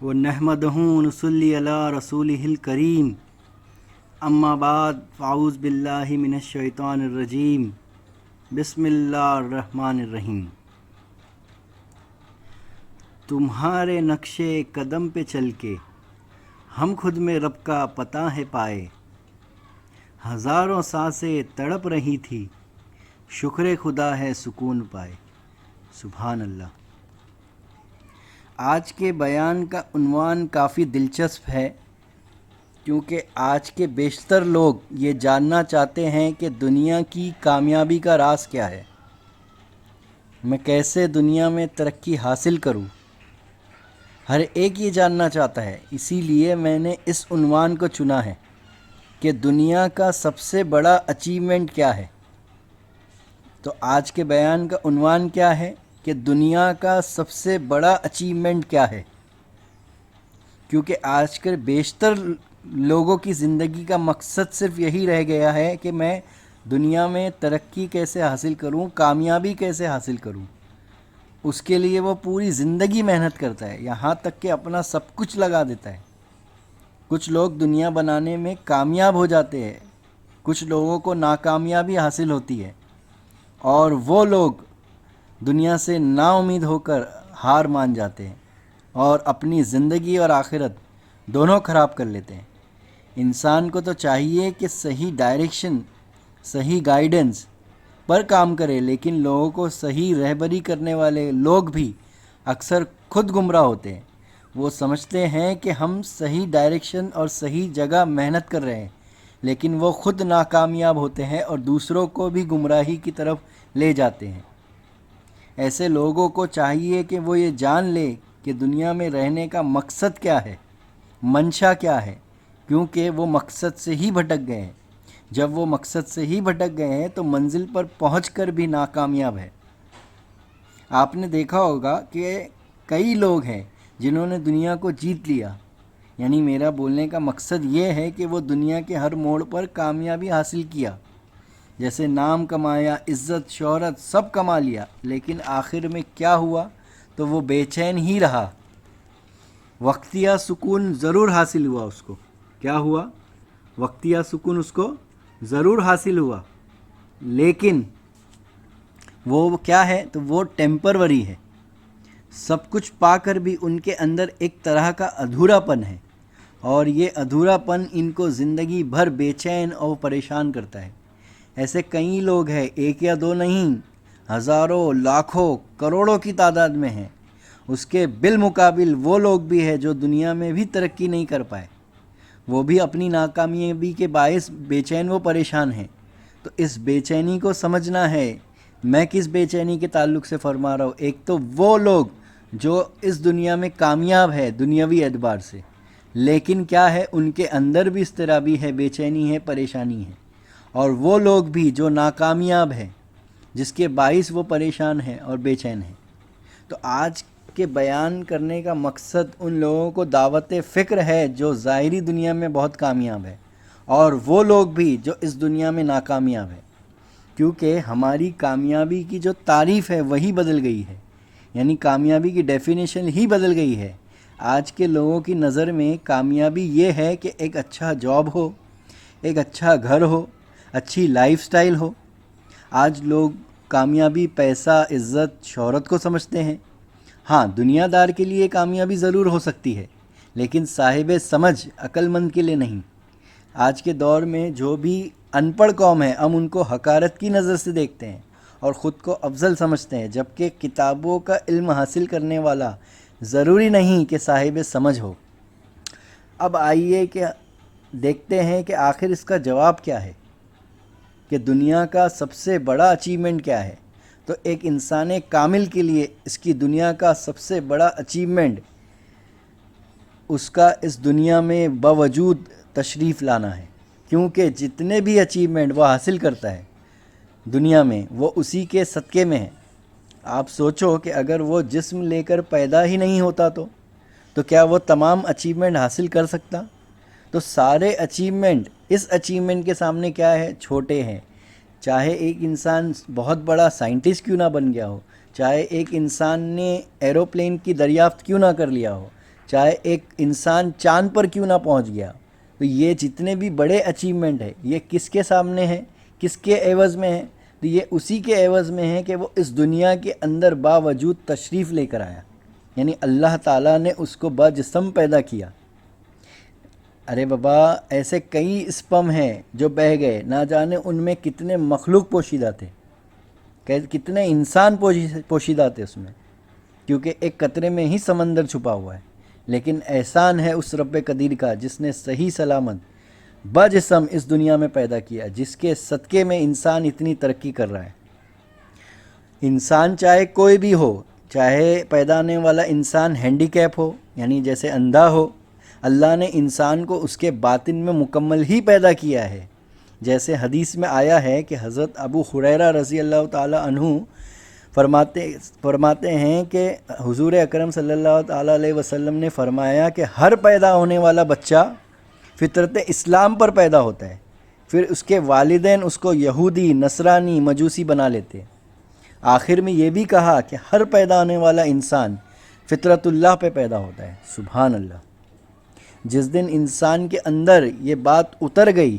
ونحمدہ ونصلی علی رسولہ الکریم اما بعد فاعوذ باللہ من الشیطان الرجیم بسم اللہ الرحمن الرحیم۔ تمہارے نقش قدم پہ چل کے ہم خود میں رب کا پتہ ہے پائے، ہزاروں سانسیں تڑپ رہی تھی، شکر خدا ہے سکون پائے۔ سبحان اللہ۔ آج کے بیان کا عنوان کافی دلچسپ ہے، کیونکہ آج کے بیشتر لوگ یہ جاننا چاہتے ہیں کہ دنیا کی کامیابی کا راز کیا ہے، میں کیسے دنیا میں ترقی حاصل کروں۔ ہر ایک یہ جاننا چاہتا ہے، اسی لیے میں نے اس عنوان کو چنا ہے کہ دنیا کا سب سے بڑا اچیومنٹ کیا ہے۔ تو آج کے بیان کا عنوان کیا ہے کہ دنیا کا سب سے بڑا اچیومنٹ کیا ہے، کیونکہ آج کل بیشتر لوگوں کی زندگی کا مقصد صرف یہی رہ گیا ہے کہ میں دنیا میں ترقی کیسے حاصل کروں، کامیابی کیسے حاصل کروں۔ اس کے لیے وہ پوری زندگی محنت کرتا ہے، یہاں تک کہ اپنا سب کچھ لگا دیتا ہے۔ کچھ لوگ دنیا بنانے میں کامیاب ہو جاتے ہیں، کچھ لوگوں کو ناکامیابی حاصل ہوتی ہے، اور وہ لوگ دنیا سے نا امید ہو کر ہار مان جاتے ہیں اور اپنی زندگی اور آخرت دونوں خراب کر لیتے ہیں۔ انسان کو تو چاہیے کہ صحیح ڈائریکشن، صحیح گائیڈنس پر کام کرے، لیکن لوگوں کو صحیح رہبری کرنے والے لوگ بھی اکثر خود گمراہ ہوتے ہیں۔ وہ سمجھتے ہیں کہ ہم صحیح ڈائریکشن اور صحیح جگہ محنت کر رہے ہیں، لیکن وہ خود ناکامیاب ہوتے ہیں اور دوسروں کو بھی گمراہی کی طرف لے جاتے ہیں۔ ایسے لوگوں کو چاہیے کہ وہ یہ جان لے کہ دنیا میں رہنے کا مقصد کیا ہے، منشا کیا ہے، کیونکہ وہ مقصد سے ہی بھٹک گئے ہیں۔ جب وہ مقصد سے ہی بھٹک گئے ہیں تو منزل پر پہنچ کر بھی ناکامیاب ہے۔ آپ نے دیکھا ہوگا کہ کئی لوگ ہیں جنہوں نے دنیا کو جیت لیا، یعنی میرا بولنے کا مقصد یہ ہے کہ وہ دنیا کے ہر موڑ پر کامیابی حاصل کیا، جیسے نام کمایا، عزت، شہرت سب کما لیا، لیکن آخر میں کیا ہوا؟ تو وہ بے چین ہی رہا۔ وقتیہ سکون ضرور حاصل ہوا اس کو۔ کیا ہوا؟ وقتیہ سکون اس کو ضرور حاصل ہوا، لیکن وہ کیا ہے؟ تو وہ ٹیمپروری ہے۔ سب کچھ پا کر بھی ان کے اندر ایک طرح کا ادھورا پن ہے، اور یہ ادھورا پن ان کو زندگی بھر بے چین اور پریشان کرتا ہے۔ ایسے کئی لوگ ہیں، ایک یا دو نہیں، ہزاروں، لاکھوں، کروڑوں کی تعداد میں ہیں۔ اس کے بالمقابل وہ لوگ بھی ہیں جو دنیا میں بھی ترقی نہیں کر پائے، وہ بھی اپنی ناکامیابی کے باعث بے چین و پریشان ہیں۔ تو اس بے چینی کو سمجھنا ہے۔ میں کس بے چینی کے تعلق سے فرما رہا ہوں؟ ایک تو وہ لوگ جو اس دنیا میں کامیاب ہے دنیاوی اعتبار سے، لیکن کیا ہے، ان کے اندر بھی اضطرابی ہے، بے چینی ہے، پریشانی ہے۔ اور وہ لوگ بھی جو ناکامیاب ہیں، جس کے باعث وہ پریشان ہیں اور بے چین ہیں۔ تو آج کے بیان کرنے کا مقصد ان لوگوں کو دعوت فکر ہے جو ظاہری دنیا میں بہت کامیاب ہے، اور وہ لوگ بھی جو اس دنیا میں ناکامیاب ہے، کیونکہ ہماری کامیابی کی جو تعریف ہے وہی بدل گئی ہے، یعنی کامیابی کی ڈیفینیشن ہی بدل گئی ہے۔ آج کے لوگوں کی نظر میں کامیابی یہ ہے کہ ایک اچھا جاب ہو، ایک اچھا گھر ہو، اچھی لائف سٹائل ہو۔ آج لوگ کامیابی پیسہ، عزت، شہرت کو سمجھتے ہیں۔ ہاں، دنیا دار کے لیے کامیابی ضرور ہو سکتی ہے، لیکن صاحب سمجھ، عقل مند کے لیے نہیں۔ آج کے دور میں جو بھی ان پڑھ قوم ہے، ہم ان کو حقارت کی نظر سے دیکھتے ہیں اور خود کو افضل سمجھتے ہیں، جبکہ کتابوں کا علم حاصل کرنے والا ضروری نہیں کہ صاحب سمجھ ہو۔ اب آئیے کہ دیکھتے ہیں کہ آخر اس کا جواب کیا ہے، کہ دنیا کا سب سے بڑا اچیومنٹ کیا ہے۔ تو ایک انسان کامل کے لیے اس کی دنیا کا سب سے بڑا اچیومنٹ اس کا اس دنیا میں باوجود تشریف لانا ہے، کیونکہ جتنے بھی اچیومنٹ وہ حاصل کرتا ہے دنیا میں، وہ اسی کے صدقے میں ہے۔ آپ سوچو کہ اگر وہ جسم لے کر پیدا ہی نہیں ہوتا تو کیا وہ تمام اچیومنٹ حاصل کر سکتا؟ تو سارے اچیومنٹ اس اچیومنٹ کے سامنے کیا ہے؟ چھوٹے ہیں۔ چاہے ایک انسان بہت بڑا سائنٹسٹ کیوں نہ بن گیا ہو، چاہے ایک انسان نے ایروپلین کی دریافت کیوں نہ کر لیا ہو، چاہے ایک انسان چاند پر کیوں نہ پہنچ گیا، تو یہ جتنے بھی بڑے اچیومنٹ ہیں یہ کس کے سامنے ہیں، کس کے عوض میں ہیں؟ تو یہ اسی کے عوض میں ہے کہ وہ اس دنیا کے اندر باوجود تشریف لے کر آیا، یعنی اللہ تعالیٰ نے اس کو باجسم پیدا کیا۔ ارے بابا، ایسے کئی اسپم ہیں جو بہہ گئے، نہ جانے ان میں کتنے مخلوق پوشیدہ تھے، کتنے انسان پوشیدہ تھے اس میں، کیونکہ ایک قطرے میں ہی سمندر چھپا ہوا ہے۔ لیکن احسان ہے اس رب قدیر کا جس نے صحیح سلامت باجسم اس دنیا میں پیدا کیا، جس کے صدقے میں انسان اتنی ترقی کر رہا ہے۔ انسان چاہے کوئی بھی ہو، چاہے پیدا ہونے والا انسان ہینڈی کیپ ہو، یعنی جیسے اندھا ہو، اللہ نے انسان کو اس کے باطن میں مکمل ہی پیدا کیا ہے۔ جیسے حدیث میں آیا ہے کہ حضرت ابو ہریرہ رضی اللہ تعالی عنہ فرماتے ہیں کہ حضور اکرم صلی اللہ تعالی علیہ وسلم نے فرمایا کہ ہر پیدا ہونے والا بچہ فطرت اسلام پر پیدا ہوتا ہے، پھر اس کے والدین اس کو یہودی، نصرانی، مجوسی بنا لیتے۔ آخر میں یہ بھی کہا کہ ہر پیدا ہونے والا انسان فطرت اللہ پہ پیدا ہوتا ہے۔ سبحان اللہ۔ جس دن انسان کے اندر یہ بات اتر گئی،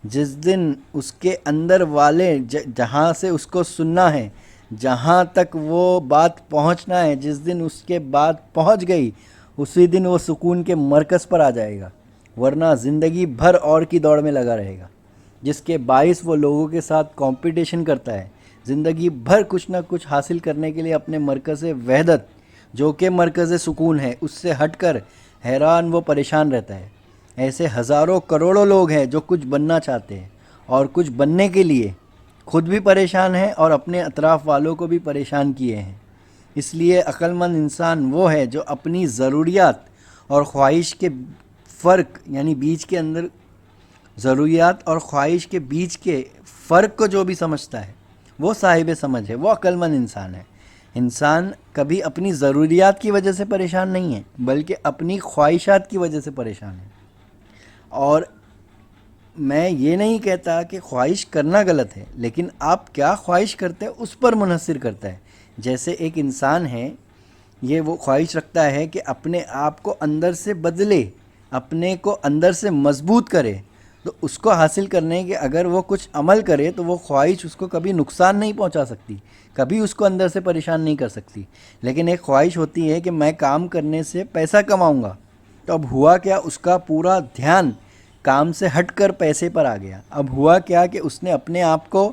جس دن اس کے اندر والے جہاں سے اس کو سننا ہے، جہاں تک وہ بات پہنچنا ہے، جس دن اس کے بات پہنچ گئی، اسی دن وہ سکون کے مرکز پر آ جائے گا، ورنہ زندگی بھر اور کی دوڑ میں لگا رہے گا، جس کے باعث وہ لوگوں کے ساتھ کمپٹیشن کرتا ہے، زندگی بھر کچھ نہ کچھ حاصل کرنے کے لیے اپنے مرکز وحدت جو کہ مرکز سکون ہے اس سے ہٹ کر حیران وہ پریشان رہتا ہے۔ ایسے ہزاروں کروڑوں لوگ ہیں جو کچھ بننا چاہتے ہیں اور کچھ بننے کے لیے خود بھی پریشان ہیں اور اپنے اطراف والوں کو بھی پریشان کیے ہیں۔ اس لیے عقل مند انسان وہ ہے جو اپنی ضروریات اور خواہش کے فرق، یعنی بیچ کے اندر ضروریات اور خواہش کے بیچ کے فرق کو جو بھی سمجھتا ہے وہ صاحب سمجھ ہے، وہ عقل مند انسان ہے۔ انسان کبھی اپنی ضروریات کی وجہ سے پریشان نہیں ہے، بلکہ اپنی خواہشات کی وجہ سے پریشان ہے۔ اور میں یہ نہیں کہتا کہ خواہش کرنا غلط ہے، لیکن آپ کیا خواہش کرتے ہیں اس پر منحصر کرتا ہے۔ جیسے ایک انسان ہے، یہ وہ خواہش رکھتا ہے کہ اپنے آپ کو اندر سے بدلے، اپنے کو اندر سے مضبوط کرے، تو اس کو حاصل کرنے کے اگر وہ کچھ عمل کرے تو وہ خواہش اس کو کبھی نقصان نہیں پہنچا سکتی، کبھی اس کو اندر سے پریشان نہیں کر سکتی۔ لیکن ایک خواہش ہوتی ہے کہ میں کام کرنے سے پیسہ کماؤں گا، تو اب ہوا کیا، اس کا پورا دھیان کام سے ہٹ کر پیسے پر آ گیا۔ اب ہوا کیا کہ اس نے اپنے آپ کو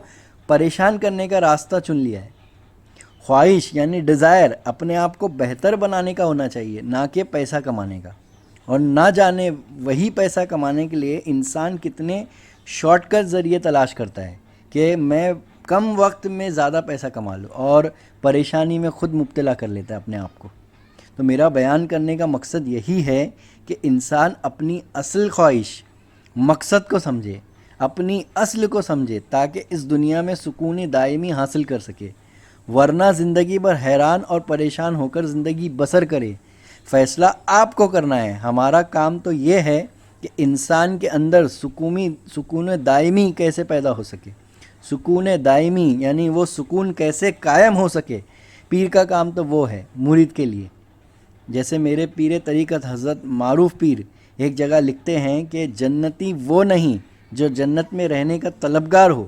پریشان کرنے کا راستہ چن لیا ہے۔ خواہش یعنی ڈیزائر اپنے آپ کو بہتر بنانے کا ہونا چاہیے، نہ کہ پیسہ کمانے کا۔ اور نہ جانے وہی پیسہ کمانے کے لیے انسان کتنے شارٹ کٹ ذریعے تلاش کرتا ہے کہ میں کم وقت میں زیادہ پیسہ کما لوں، اور پریشانی میں خود مبتلا کر لیتا ہے اپنے آپ کو۔ تو میرا بیان کرنے کا مقصد یہی ہے کہ انسان اپنی اصل خواہش، مقصد کو سمجھے، اپنی اصل کو سمجھے، تاکہ اس دنیا میں سکون دائمی حاصل کر سکے، ورنہ زندگی بھر حیران اور پریشان ہو کر زندگی بسر کرے۔ فیصلہ آپ کو کرنا ہے، ہمارا کام تو یہ ہے کہ انسان کے اندر سکون دائمی کیسے پیدا ہو سکے، سکون دائمی یعنی وہ سکون کیسے قائم ہو سکے۔ پیر کا کام تو وہ ہے مرید کے لیے۔ جیسے میرے پیر طریقت حضرت معروف پیر ایک جگہ لکھتے ہیں کہ جنتی وہ نہیں جو جنت میں رہنے کا طلبگار ہو،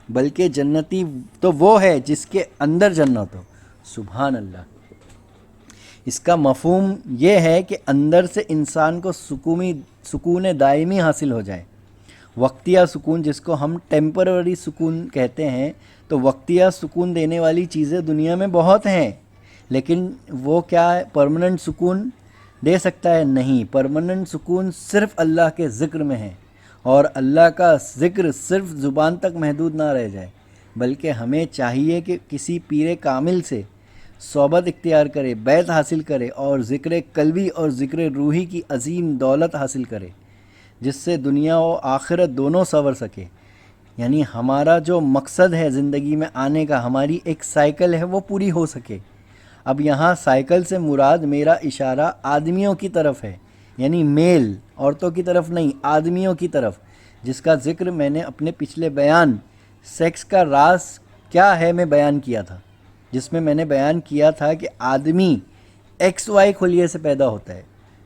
بلکہ جنتی تو وہ ہے جس کے اندر جنت ہو۔ سبحان اللہ۔ اس کا مفہوم یہ ہے کہ اندر سے انسان کو سکون دائمی حاصل ہو جائے۔ وقتیہ سکون جس کو ہم ٹیمپرری سکون کہتے ہیں، تو وقتیہ سکون دینے والی چیزیں دنیا میں بہت ہیں، لیکن وہ کیا ہے پرماننٹ سکون دے سکتا ہے؟ نہیں۔ پرماننٹ سکون صرف اللہ کے ذکر میں ہے، اور اللہ کا ذکر صرف زبان تک محدود نہ رہ جائے، بلکہ ہمیں چاہیے کہ کسی پیر کامل سے صحبت اختیار کرے، بیعت حاصل کرے، اور ذکر قلبی اور ذکر روحی کی عظیم دولت حاصل کرے، جس سے دنیا و آخرت دونوں سنور سکے۔ یعنی ہمارا جو مقصد ہے زندگی میں آنے کا، ہماری ایک سائیکل ہے، وہ پوری ہو سکے۔ اب یہاں سائیکل سے مراد میرا اشارہ آدمیوں کی طرف ہے، یعنی میل، عورتوں کی طرف نہیں، آدمیوں کی طرف، جس کا ذکر میں نے اپنے پچھلے بیان سیکس کا راز کیا ہے میں بیان کیا تھا، جس میں نے بیان کیا تھا کہ آدمی ایکس وائی خلیے سے پیدا ہوتا ہے،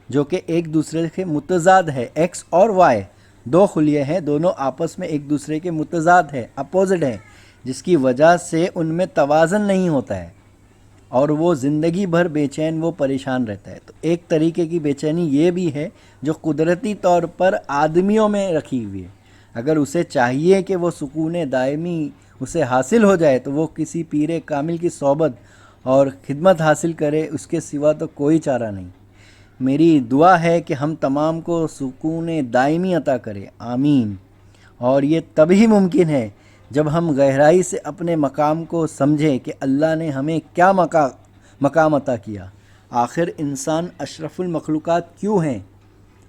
جو کہ ایک دوسرے کے متضاد ہے. ایکس اور وائی دو خلیے ہیں, دونوں آپس میں ایک دوسرے کے متضاد ہے, اپوزٹ ہے, جس کی وجہ سے ان میں توازن نہیں ہوتا ہے اور وہ زندگی بھر بے چین و پریشان رہتا ہے. تو ایک طریقے کی بے چینی یہ بھی ہے جو قدرتی طور پر آدمیوں میں رکھی ہوئی ہے. اگر اسے چاہیے کہ وہ سکون دائمی اسے حاصل ہو جائے تو وہ کسی پیر کامل کی صحبت اور خدمت حاصل کرے, اس کے سوا تو کوئی چارہ نہیں. میری دعا ہے کہ ہم تمام کو سکون دائمی عطا کرے, آمین. اور یہ تبھی ممکن ہے جب ہم گہرائی سے اپنے مقام کو سمجھیں کہ اللہ نے ہمیں کیا مقام عطا کیا. آخر انسان اشرف المخلوقات کیوں ہیں؟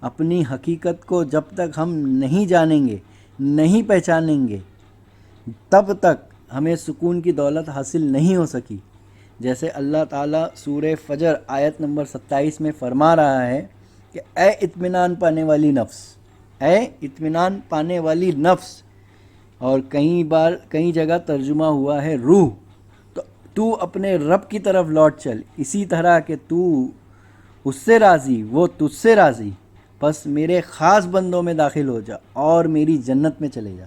اپنی حقیقت کو جب تک ہم نہیں جانیں گے, نہیں پہچانیں گے, تب تک ہمیں سکون کی دولت حاصل نہیں ہو سکی. جیسے اللہ تعالیٰ سورہ فجر آیت نمبر 27 میں فرما رہا ہے کہ اے اطمینان پانے والی نفس, اے اطمینان پانے والی نفس, اور کئی جگہ ترجمہ ہوا ہے روح. تو اپنے رب کی طرف لوٹ چل, اسی طرح کہ تو اس سے راضی وہ تجھ سے راضی. بس میرے خاص بندوں میں داخل ہو جا اور میری جنت میں چلے جا.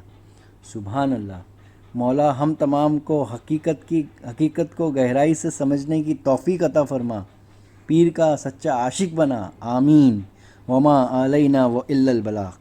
سبحان اللہ. مولا ہم تمام کو حقیقت کو گہرائی سے سمجھنے کی توفیق عطا فرما. پیر کا سچا عاشق بنا, آمین. وما علینا و الا البلاغ.